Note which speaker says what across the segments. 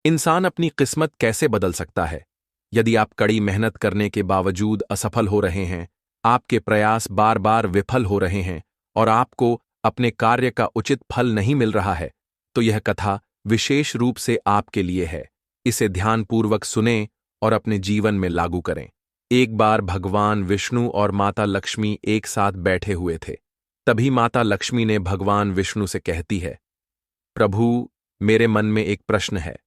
Speaker 1: इंसान अपनी किस्मत कैसे बदल सकता है? यदि आप कड़ी मेहनत करने के बावजूद असफल हो रहे हैं, आपके प्रयास बार बार विफल हो रहे हैं और आपको अपने कार्य का उचित फल नहीं मिल रहा है, तो यह कथा विशेष रूप से आपके लिए है। इसे ध्यानपूर्वक सुनें और अपने जीवन में लागू करें। एक बार भगवान विष्णु और माता लक्ष्मी एक साथ बैठे हुए थे। तभी माता लक्ष्मी ने भगवान विष्णु से कहती है, प्रभु, मेरे मन में एक प्रश्न है।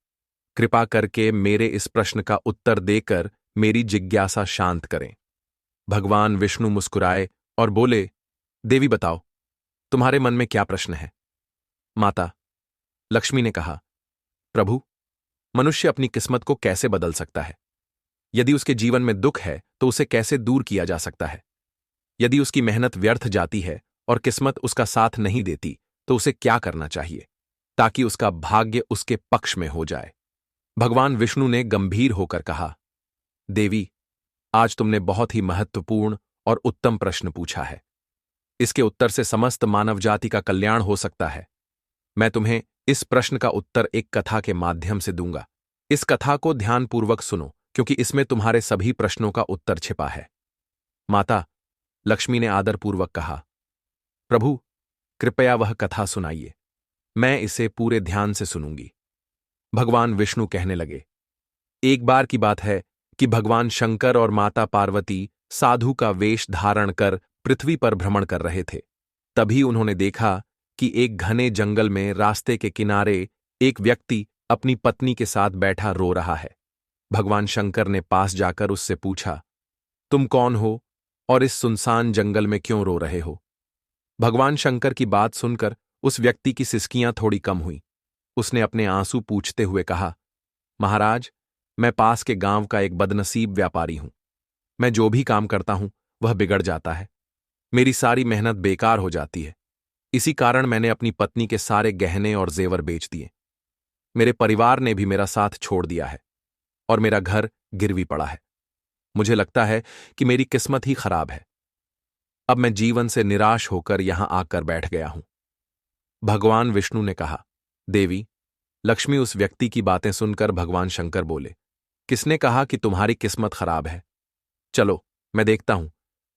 Speaker 1: कृपा करके मेरे इस प्रश्न का उत्तर देकर मेरी जिज्ञासा शांत करें। भगवान विष्णु मुस्कुराए और बोले, देवी बताओ, तुम्हारे मन में क्या प्रश्न है? माता लक्ष्मी ने कहा, प्रभु, मनुष्य अपनी किस्मत को कैसे बदल सकता है? यदि उसके जीवन में दुख है तो उसे कैसे दूर किया जा सकता है? यदि उसकी मेहनत व्यर्थ जाती है और किस्मत उसका साथ नहीं देती तो उसे क्या करना चाहिए ताकि उसका भाग्य उसके पक्ष में हो जाए? भगवान विष्णु ने गंभीर होकर कहा, देवी, आज तुमने बहुत ही महत्वपूर्ण और उत्तम प्रश्न पूछा है। इसके उत्तर से समस्त मानव जाति का कल्याण हो सकता है। मैं तुम्हें इस प्रश्न का उत्तर एक कथा के माध्यम से दूंगा। इस कथा को ध्यानपूर्वक सुनो, क्योंकि इसमें तुम्हारे सभी प्रश्नों का उत्तर छिपा है। माता लक्ष्मी ने आदरपूर्वक कहा, प्रभु, कृपया वह कथा सुनाइए। मैं इसे पूरे ध्यान से सुनूंगी। भगवान विष्णु कहने लगे, एक बार की बात है कि भगवान शंकर और माता पार्वती साधु का वेश धारण कर पृथ्वी पर भ्रमण कर रहे थे। तभी उन्होंने देखा कि एक घने जंगल में रास्ते के किनारे एक व्यक्ति अपनी पत्नी के साथ बैठा रो रहा है। भगवान शंकर ने पास जाकर उससे पूछा, तुम कौन हो और इस सुनसान जंगल में क्यों रो रहे हो? भगवान शंकर की बात सुनकर उस व्यक्ति की सिसकियां थोड़ी कम हुई। उसने अपने आंसू पूछते हुए कहा, महाराज, मैं पास के गांव का एक बदनसीब व्यापारी हूं। मैं जो भी काम करता हूं वह बिगड़ जाता है। मेरी सारी मेहनत बेकार हो जाती है। इसी कारण मैंने अपनी पत्नी के सारे गहने और जेवर बेच दिए। मेरे परिवार ने भी मेरा साथ छोड़ दिया है और मेरा घर गिरवी पड़ा है। मुझे लगता है कि मेरी किस्मत ही खराब है। अब मैं जीवन से निराश होकर यहां आकर बैठ गया हूं। भगवान विष्णु ने कहा, देवी, लक्ष्मी उस व्यक्ति की बातें सुनकर भगवान शंकर बोले, किसने कहा कि तुम्हारी किस्मत खराब है? चलो, मैं देखता हूं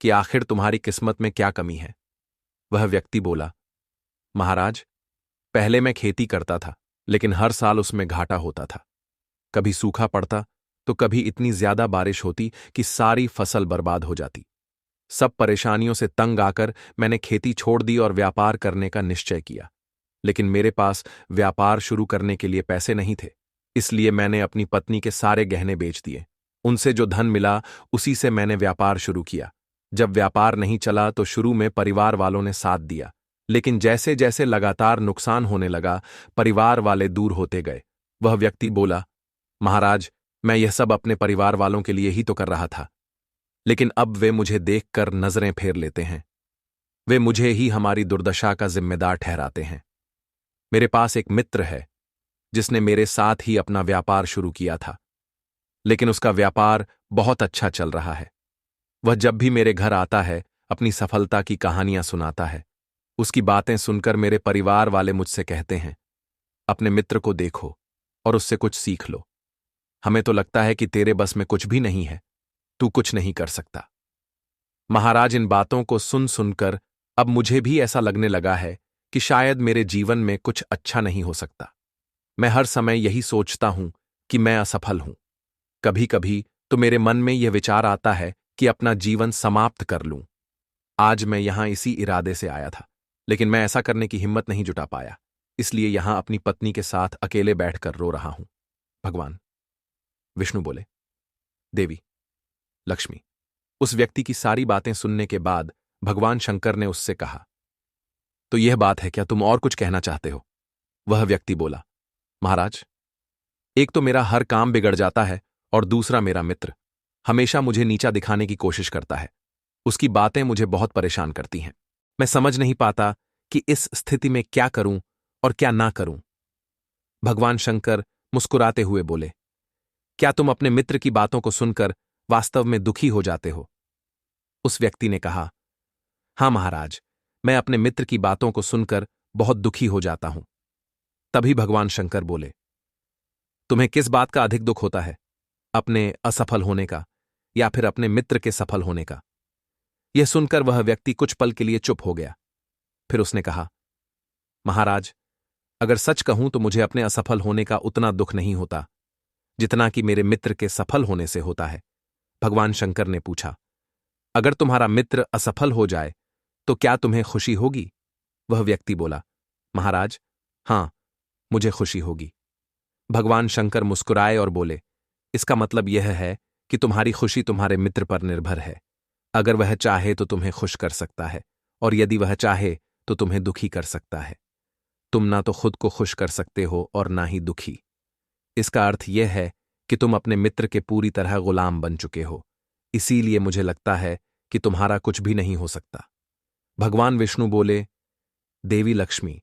Speaker 1: कि आखिर तुम्हारी किस्मत में क्या कमी है। वह व्यक्ति बोला, महाराज, पहले मैं खेती करता था, लेकिन हर साल उसमें घाटा होता था। कभी सूखा पड़ता तो कभी इतनी ज्यादा बारिश होती कि सारी फसल बर्बाद हो जाती। सब परेशानियों से तंग आकर मैंने खेती छोड़ दी और व्यापार करने का निश्चय किया। लेकिन मेरे पास व्यापार शुरू करने के लिए पैसे नहीं थे, इसलिए मैंने अपनी पत्नी के सारे गहने बेच दिए। उनसे जो धन मिला उसी से मैंने व्यापार शुरू किया। जब व्यापार नहीं चला तो शुरू में परिवार वालों ने साथ दिया, लेकिन जैसे जैसे लगातार नुकसान होने लगा, परिवार वाले दूर होते गए। वह व्यक्ति बोला, महाराज, मैं यह सब अपने परिवार वालों के लिए ही तो कर रहा था, लेकिन अब वे मुझे देखकर नजरें फेर लेते हैं। वे मुझे ही हमारी दुर्दशा का जिम्मेदार ठहराते हैं। मेरे पास एक मित्र है जिसने मेरे साथ ही अपना व्यापार शुरू किया था, लेकिन उसका व्यापार बहुत अच्छा चल रहा है। वह जब भी मेरे घर आता है अपनी सफलता की कहानियां सुनाता है। उसकी बातें सुनकर मेरे परिवार वाले मुझसे कहते हैं, अपने मित्र को देखो और उससे कुछ सीख लो। हमें तो लगता है कि तेरे बस में कुछ भी नहीं है, तू कुछ नहीं कर सकता। महाराज, इन बातों को सुन सुनकर अब मुझे भी ऐसा लगने लगा है कि शायद मेरे जीवन में कुछ अच्छा नहीं हो सकता। मैं हर समय यही सोचता हूं कि मैं असफल हूं। कभी कभी तो मेरे मन में यह विचार आता है कि अपना जीवन समाप्त कर लूं। आज मैं यहां इसी इरादे से आया था, लेकिन मैं ऐसा करने की हिम्मत नहीं जुटा पाया, इसलिए यहां अपनी पत्नी के साथ अकेले बैठकर रो रहा हूं। भगवान विष्णु बोले, देवी लक्ष्मी। उस व्यक्ति की सारी बातें सुनने के बाद भगवान शंकर ने उससे कहा, तो यह बात है क्या, तुम और कुछ कहना चाहते हो? वह व्यक्ति बोला, महाराज, एक तो मेरा हर काम बिगड़ जाता है और दूसरा मेरा मित्र हमेशा मुझे नीचा दिखाने की कोशिश करता है। उसकी बातें मुझे बहुत परेशान करती हैं। मैं समझ नहीं पाता कि इस स्थिति में क्या करूं और क्या ना करूं। भगवान शंकर मुस्कुराते हुए बोले, क्या तुम अपने मित्र की बातों को सुनकर वास्तव में दुखी हो जाते हो? उस व्यक्ति ने कहा, हां महाराज, मैं अपने मित्र की बातों को सुनकर बहुत दुखी हो जाता हूं। तभी भगवान शंकर बोले, तुम्हें किस बात का अधिक दुख होता है, अपने असफल होने का या फिर अपने मित्र के सफल होने का? यह सुनकर वह व्यक्ति कुछ पल के लिए चुप हो गया। फिर उसने कहा, महाराज, अगर सच कहूं तो मुझे अपने असफल होने का उतना दुख नहीं होता जितना कि मेरे मित्र के सफल होने से होता है। भगवान शंकर ने पूछा, अगर तुम्हारा मित्र असफल हो जाए तो क्या तुम्हें खुशी होगी? वह व्यक्ति बोला, महाराज, हां, मुझे खुशी होगी। भगवान शंकर मुस्कुराए और बोले, इसका मतलब यह है कि तुम्हारी खुशी तुम्हारे मित्र पर निर्भर है। अगर वह चाहे तो तुम्हें खुश कर सकता है, और यदि वह चाहे तो तुम्हें दुखी कर सकता है। तुम ना तो खुद को खुश कर सकते हो और ना ही दुखी। इसका अर्थ यह है कि तुम अपने मित्र के पूरी तरह गुलाम बन चुके हो। इसीलिए मुझे लगता है कि तुम्हारा कुछ भी नहीं हो सकता। भगवान विष्णु बोले, देवी लक्ष्मी।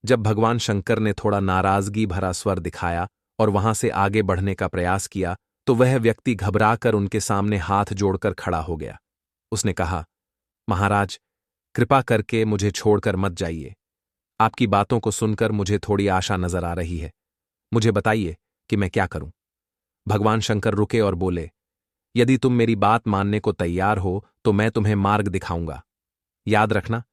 Speaker 1: जब भगवान शंकर ने थोड़ा नाराजगी भरा स्वर दिखाया और वहां से आगे बढ़ने का प्रयास किया तो वह व्यक्ति घबराकर उनके सामने हाथ जोड़कर खड़ा हो गया। उसने कहा, महाराज, कृपा करके मुझे छोड़कर मत जाइए। आपकी बातों को सुनकर मुझे थोड़ी आशा नजर आ रही है। मुझे बताइए कि मैं क्या करूं? भगवान शंकर रुके और बोले, यदि तुम मेरी बात मानने को तैयार हो तो मैं तुम्हें मार्ग दिखाऊंगा। याद रखना,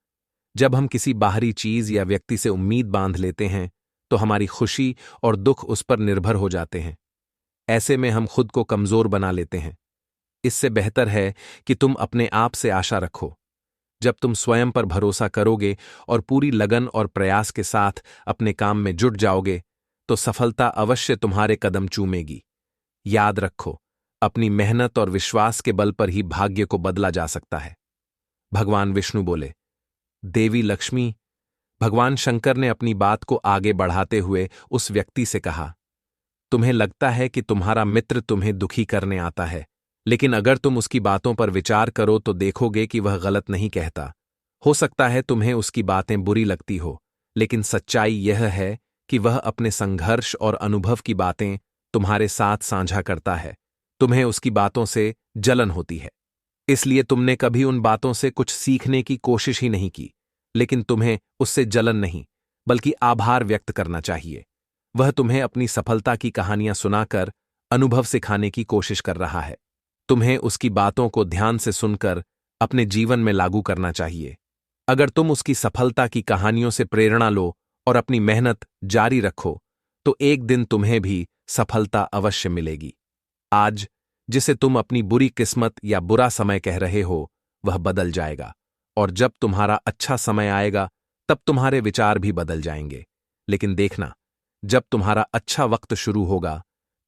Speaker 1: जब हम किसी बाहरी चीज या व्यक्ति से उम्मीद बांध लेते हैं तो हमारी खुशी और दुख उस पर निर्भर हो जाते हैं। ऐसे में हम खुद को कमजोर बना लेते हैं। इससे बेहतर है कि तुम अपने आप से आशा रखो। जब तुम स्वयं पर भरोसा करोगे और पूरी लगन और प्रयास के साथ अपने काम में जुट जाओगे तो सफलता अवश्य तुम्हारे कदम चूमेगी। याद रखो, अपनी मेहनत और विश्वास के बल पर ही भाग्य को बदला जा सकता है। भगवान विष्णु बोले, देवी लक्ष्मी। भगवान शंकर ने अपनी बात को आगे बढ़ाते हुए उस व्यक्ति से कहा, तुम्हें लगता है कि तुम्हारा मित्र तुम्हें दुखी करने आता है, लेकिन अगर तुम उसकी बातों पर विचार करो तो देखोगे कि वह गलत नहीं कहता। हो सकता है तुम्हें उसकी बातें बुरी लगती हो, लेकिन सच्चाई यह है कि वह अपने संघर्ष और अनुभव की बातें तुम्हारे साथ साझा करता है। तुम्हें उसकी बातों से जलन होती है, इसलिए तुमने कभी उन बातों से कुछ सीखने की कोशिश ही नहीं की। लेकिन तुम्हें उससे जलन नहीं, बल्कि आभार व्यक्त करना चाहिए। वह तुम्हें अपनी सफलता की कहानियां सुनाकर अनुभव सिखाने की कोशिश कर रहा है। तुम्हें उसकी बातों को ध्यान से सुनकर अपने जीवन में लागू करना चाहिए। अगर तुम उसकी सफलता की कहानियों से प्रेरणा लो और अपनी मेहनत जारी रखो तो एक दिन तुम्हें भी सफलता अवश्य मिलेगी। आज जिसे तुम अपनी बुरी किस्मत या बुरा समय कह रहे हो वह बदल जाएगा, और जब तुम्हारा अच्छा समय आएगा तब तुम्हारे विचार भी बदल जाएंगे। लेकिन देखना, जब तुम्हारा अच्छा वक्त शुरू होगा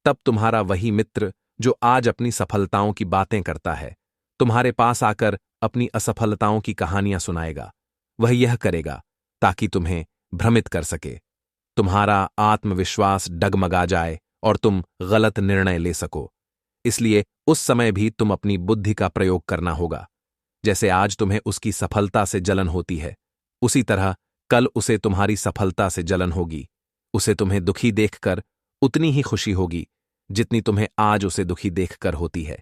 Speaker 1: तब तुम्हारा वही मित्र जो आज अपनी सफलताओं की बातें करता है तुम्हारे पास आकर अपनी असफलताओं की कहानियां सुनाएगा। वह यह करेगा ताकि तुम्हें भ्रमित कर सके, तुम्हारा आत्मविश्वास डगमगा जाए और तुम गलत निर्णय ले सको। इसलिए उस समय भी तुम अपनी बुद्धि का प्रयोग करना होगा। जैसे आज तुम्हें उसकी सफलता से जलन होती है, उसी तरह कल उसे तुम्हारी सफलता से जलन होगी। उसे तुम्हें दुखी देखकर उतनी ही खुशी होगी जितनी तुम्हें आज उसे दुखी देखकर होती है।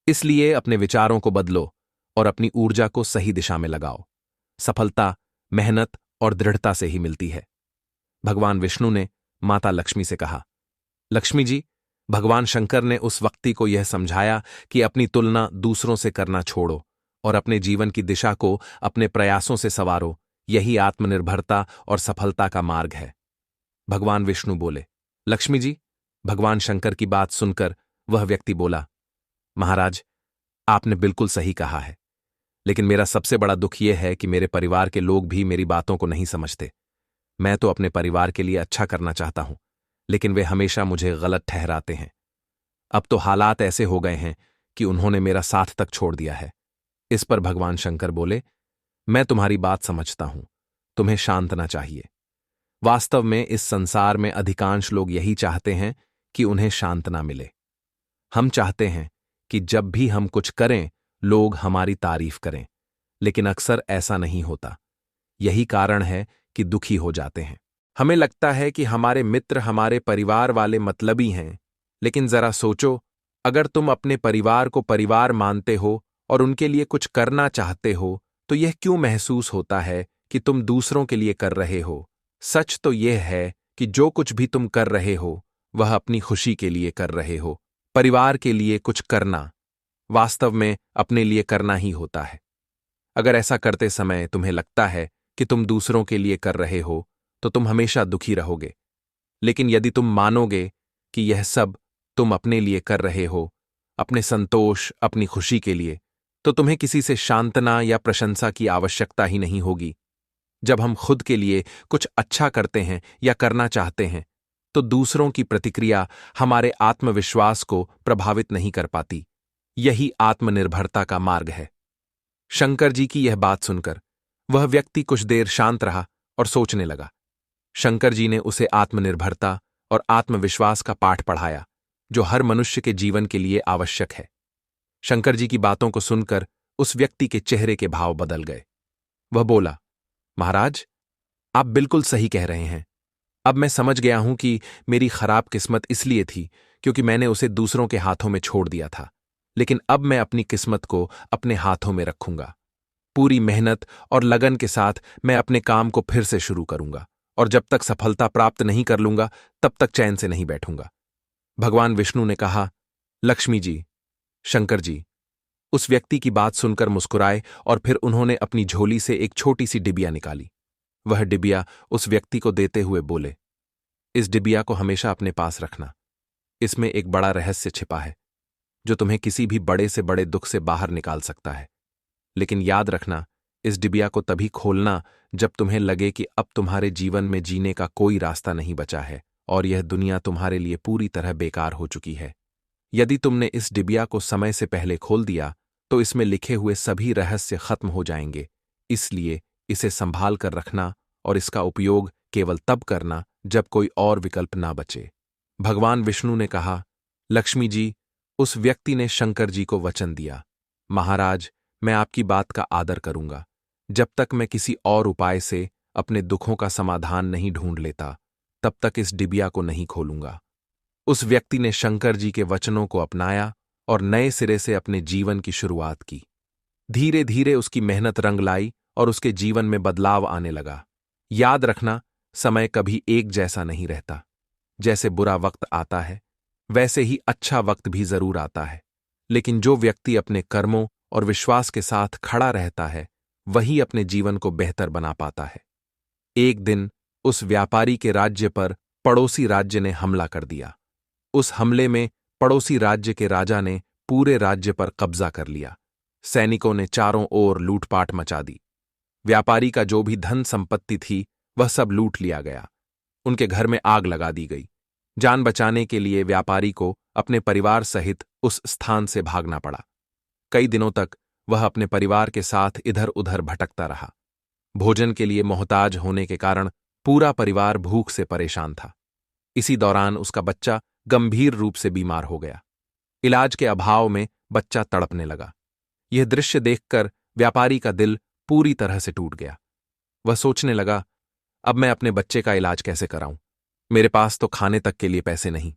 Speaker 1: इसलिए अपने विचारों को बदलो और अपनी ऊर्जा को सही दिशा में लगाओ। सफलता मेहनत और दृढ़ता से ही मिलती है। भगवान विष्णु ने माता लक्ष्मी से कहा, लक्ष्मी जी, भगवान शंकर ने उस व्यक्ति को यह समझाया कि अपनी तुलना दूसरों से करना छोड़ो और अपने जीवन की दिशा को अपने प्रयासों से संवारो। यही आत्मनिर्भरता और सफलता का मार्ग है। भगवान विष्णु बोले, लक्ष्मी जी। भगवान शंकर की बात सुनकर वह व्यक्ति बोला, महाराज, आपने बिल्कुल सही कहा है, लेकिन मेरा सबसे बड़ा दुख यह है कि मेरे परिवार के लोग भी मेरी बातों को नहीं समझते। मैं तो अपने परिवार के लिए अच्छा करना चाहता हूं, लेकिन वे हमेशा मुझे गलत ठहराते हैं। अब तो हालात ऐसे हो गए हैं कि उन्होंने मेरा साथ तक छोड़ दिया है। इस पर भगवान शंकर बोले, मैं तुम्हारी बात समझता हूं, तुम्हें शांतना चाहिए। वास्तव में इस संसार में अधिकांश लोग यही चाहते हैं कि उन्हें शांतना मिले। हम चाहते हैं कि जब भी हम कुछ करें लोग हमारी तारीफ करें, लेकिन अक्सर ऐसा नहीं होता। यही कारण है कि दुखी हो जाते हैं। हमें लगता है कि हमारे मित्र हमारे परिवार वाले मतलबी हैं, लेकिन जरा सोचो, अगर तुम अपने परिवार को परिवार मानते हो और उनके लिए कुछ करना चाहते हो तो यह क्यों महसूस होता है कि तुम दूसरों के लिए कर रहे हो? सच तो यह है कि जो कुछ भी तुम कर रहे हो वह अपनी खुशी के लिए कर रहे हो। परिवार के लिए कुछ करना वास्तव में अपने लिए करना ही होता है। अगर ऐसा करते समय तुम्हें लगता है कि तुम दूसरों के लिए कर रहे हो तो तुम हमेशा दुखी रहोगे। लेकिन यदि तुम मानोगे कि यह सब तुम अपने लिए कर रहे हो, अपने संतोष, अपनी खुशी के लिए, तो तुम्हें किसी से सांत्वना या प्रशंसा की आवश्यकता ही नहीं होगी। जब हम खुद के लिए कुछ अच्छा करते हैं या करना चाहते हैं तो दूसरों की प्रतिक्रिया हमारे आत्मविश्वास को प्रभावित नहीं कर पाती। यही आत्मनिर्भरता का मार्ग है। शंकर जी की यह बात सुनकर वह व्यक्ति कुछ देर शांत रहा और सोचने लगा। शंकर जी ने उसे आत्मनिर्भरता और आत्मविश्वास का पाठ पढ़ाया जो हर मनुष्य के जीवन के लिए आवश्यक है। शंकर जी की बातों को सुनकर उस व्यक्ति के चेहरे के भाव बदल गए। वह बोला, महाराज, आप बिल्कुल सही कह रहे हैं। अब मैं समझ गया हूं कि मेरी खराब किस्मत इसलिए थी क्योंकि मैंने उसे दूसरों के हाथों में छोड़ दिया था। लेकिन अब मैं अपनी किस्मत को अपने हाथों में रखूंगा। पूरी मेहनत और लगन के साथ मैं अपने काम को फिर से शुरू करूंगा और जब तक सफलता प्राप्त नहीं कर लूंगा तब तक चैन से नहीं बैठूंगा। भगवान विष्णु ने कहा, लक्ष्मी जी, शंकर जी उस व्यक्ति की बात सुनकर मुस्कुराए और फिर उन्होंने अपनी झोली से एक छोटी सी डिबिया निकाली। वह डिबिया उस व्यक्ति को देते हुए बोले, इस डिबिया को हमेशा अपने पास रखना। इसमें एक बड़ा रहस्य छिपा है जो तुम्हें किसी भी बड़े से बड़े दुख से बाहर निकाल सकता है। लेकिन याद रखना, इस डिबिया को तभी खोलना जब तुम्हें लगे कि अब तुम्हारे जीवन में जीने का कोई रास्ता नहीं बचा है और यह दुनिया तुम्हारे लिए पूरी तरह बेकार हो चुकी है। यदि तुमने इस डिबिया को समय से पहले खोल दिया तो इसमें लिखे हुए सभी रहस्य खत्म हो जाएंगे। इसलिए इसे संभाल कर रखना और इसका उपयोग केवल तब करना जब कोई और विकल्प ना बचे। भगवान विष्णु ने कहा, लक्ष्मी जी, उस व्यक्ति ने शंकर जी को वचन दिया, महाराज, मैं आपकी बात का आदर करूंगा जब तक मैं किसी और उपाय से अपने दुखों का समाधान नहीं ढूंढ लेता, तब तक इस डिबिया को नहीं खोलूंगा। उस व्यक्ति ने शंकर जी के वचनों को अपनाया और नए सिरे से अपने जीवन की शुरुआत की। धीरे धीरे उसकी मेहनत रंग लाई और उसके जीवन में बदलाव आने लगा। याद रखना, समय कभी एक जैसा नहीं रहता। जैसे बुरा वक्त आता है वैसे ही अच्छा वक्त भी जरूर आता है। लेकिन जो व्यक्ति अपने कर्मों और विश्वास के साथ खड़ा रहता है वही अपने जीवन को बेहतर बना पाता है। एक दिन उस व्यापारी के राज्य पर पड़ोसी राज्य ने हमला कर दिया। उस हमले में पड़ोसी राज्य के राजा ने पूरे राज्य पर कब्जा कर लिया। सैनिकों ने चारों ओर लूटपाट मचा दी। व्यापारी का जो भी धन संपत्ति थी वह सब लूट लिया गया। उनके घर में आग लगा दी गई। जान बचाने के लिए व्यापारी को अपने परिवार सहित उस स्थान से भागना पड़ा। कई दिनों तक वह अपने परिवार के साथ इधर उधर भटकता रहा। भोजन के लिए मोहताज होने के कारण पूरा परिवार भूख से परेशान था। इसी दौरान उसका बच्चा गंभीर रूप से बीमार हो गया। इलाज के अभाव में बच्चा तड़पने लगा। यह दृश्य देखकर व्यापारी का दिल पूरी तरह से टूट गया। वह सोचने लगा, अब मैं अपने बच्चे का इलाज कैसे कराऊं? मेरे पास तो खाने तक के लिए पैसे नहीं।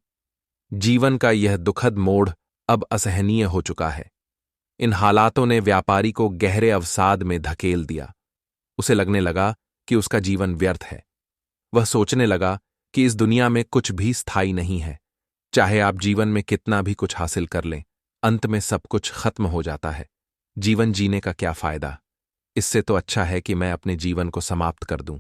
Speaker 1: जीवन का यह दुखद मोड़ अब असहनीय हो चुका है। इन हालातों ने व्यापारी को गहरे अवसाद में धकेल दिया। उसे लगने लगा कि उसका जीवन व्यर्थ है। वह सोचने लगा कि इस दुनिया में कुछ भी स्थायी नहीं है। चाहे आप जीवन में कितना भी कुछ हासिल कर लें, अंत में सब कुछ खत्म हो जाता है। जीवन जीने का क्या फायदा? इससे तो अच्छा है कि मैं अपने जीवन को समाप्त कर दूं।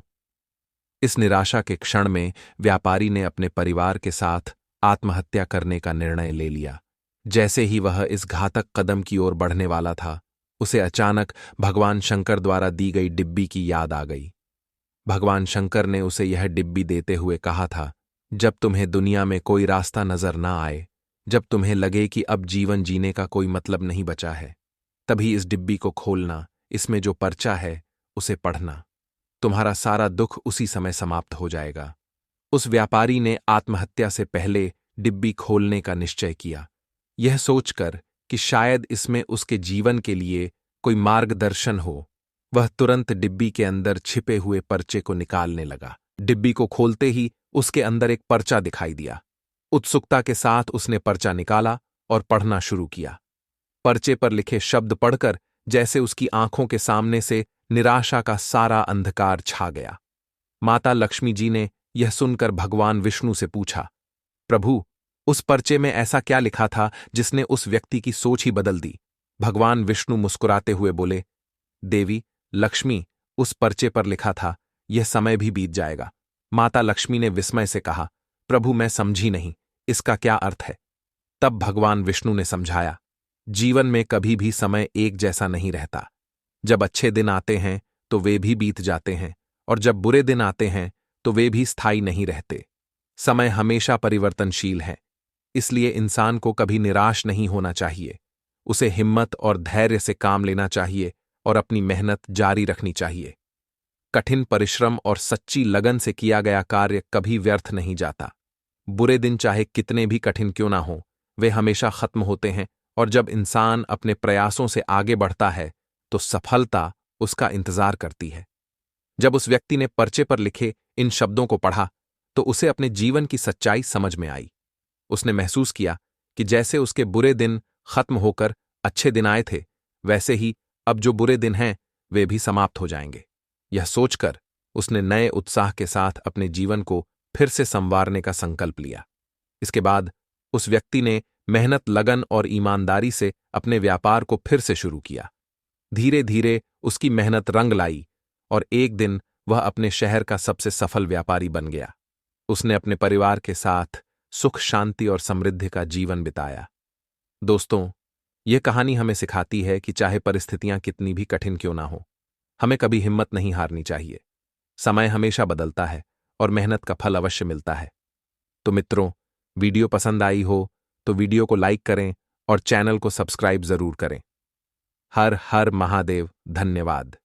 Speaker 1: इस निराशा के क्षण में व्यापारी ने अपने परिवार के साथ आत्महत्या करने का निर्णय ले लिया। जैसे ही वह इस घातक कदम की ओर बढ़ने वाला था, उसे अचानक भगवान शंकर द्वारा दी गई डिब्बी की याद आ गई। भगवान शंकर ने उसे यह डिब्बी देते हुए कहा था, जब तुम्हें दुनिया में कोई रास्ता नजर ना आए, जब तुम्हें लगे कि अब जीवन जीने का कोई मतलब नहीं बचा है, तभी इस डिब्बी को खोलना, इसमें जो पर्चा है उसे पढ़ना। तुम्हारा सारा दुख उसी समय समाप्त हो जाएगा। उस व्यापारी ने आत्महत्या से पहले डिब्बी खोलने का निश्चय किया, यह सोचकर कि शायद इसमें उसके जीवन के लिए कोई मार्गदर्शन हो। वह तुरंत डिब्बी के अंदर छिपे हुए पर्चे को निकालने लगा। डिब्बी को खोलते ही उसके अंदर एक पर्चा दिखाई दिया। उत्सुकता के साथ उसने पर्चा निकाला और पढ़ना शुरू किया। पर्चे पर लिखे शब्द पढ़कर जैसे उसकी आंखों के सामने से निराशा का सारा अंधकार छा गया। माता लक्ष्मी जी ने यह सुनकर भगवान विष्णु से पूछा, प्रभु, उस पर्चे में ऐसा क्या लिखा था जिसने उस व्यक्ति की सोच ही बदल दी? भगवान विष्णु मुस्कुराते हुए बोले, देवी लक्ष्मी, उस पर्चे पर लिखा था, यह समय भी बीत जाएगा। माता लक्ष्मी ने विस्मय से कहा, प्रभु मैं समझी नहीं, इसका क्या अर्थ है? तब भगवान विष्णु ने समझाया, जीवन में कभी भी समय एक जैसा नहीं रहता। जब अच्छे दिन आते हैं तो वे भी बीत जाते हैं, और जब बुरे दिन आते हैं तो वे भी स्थायी नहीं रहते। समय हमेशा परिवर्तनशील है, इसलिए इंसान को कभी निराश नहीं होना चाहिए। उसे हिम्मत और धैर्य से काम लेना चाहिए और अपनी मेहनत जारी रखनी चाहिए। कठिन परिश्रम और सच्ची लगन से किया गया कार्य कभी व्यर्थ नहीं जाता। बुरे दिन चाहे कितने भी कठिन क्यों ना हो, वे हमेशा खत्म होते हैं, और जब इंसान अपने प्रयासों से आगे बढ़ता है तो सफलता उसका इंतजार करती है। जब उस व्यक्ति ने पर्चे पर लिखे इन शब्दों को पढ़ा तो उसे अपने जीवन की सच्चाई समझ में आई। उसने महसूस किया कि जैसे उसके बुरे दिन खत्म होकर अच्छे दिन आए थे, वैसे ही अब जो बुरे दिन हैं वे भी समाप्त हो जाएंगे। यह सोचकर उसने नए उत्साह के साथ अपने जीवन को फिर से संवारने का संकल्प लिया। इसके बाद उस व्यक्ति ने मेहनत, लगन और ईमानदारी से अपने व्यापार को फिर से शुरू किया। धीरे धीरे उसकी मेहनत रंग लाई और एक दिन वह अपने शहर का सबसे सफल व्यापारी बन गया। उसने अपने परिवार के साथ सुख, शांति और समृद्धि का जीवन बिताया। दोस्तों, यह कहानी हमें सिखाती है कि चाहे परिस्थितियां कितनी भी कठिन क्यों ना हो, हमें कभी हिम्मत नहीं हारनी चाहिए। समय हमेशा बदलता है और मेहनत का फल अवश्य मिलता है। तो मित्रों, वीडियो पसंद आई हो तो वीडियो को लाइक करें और चैनल को सब्सक्राइब जरूर करें। हर हर महादेव। धन्यवाद।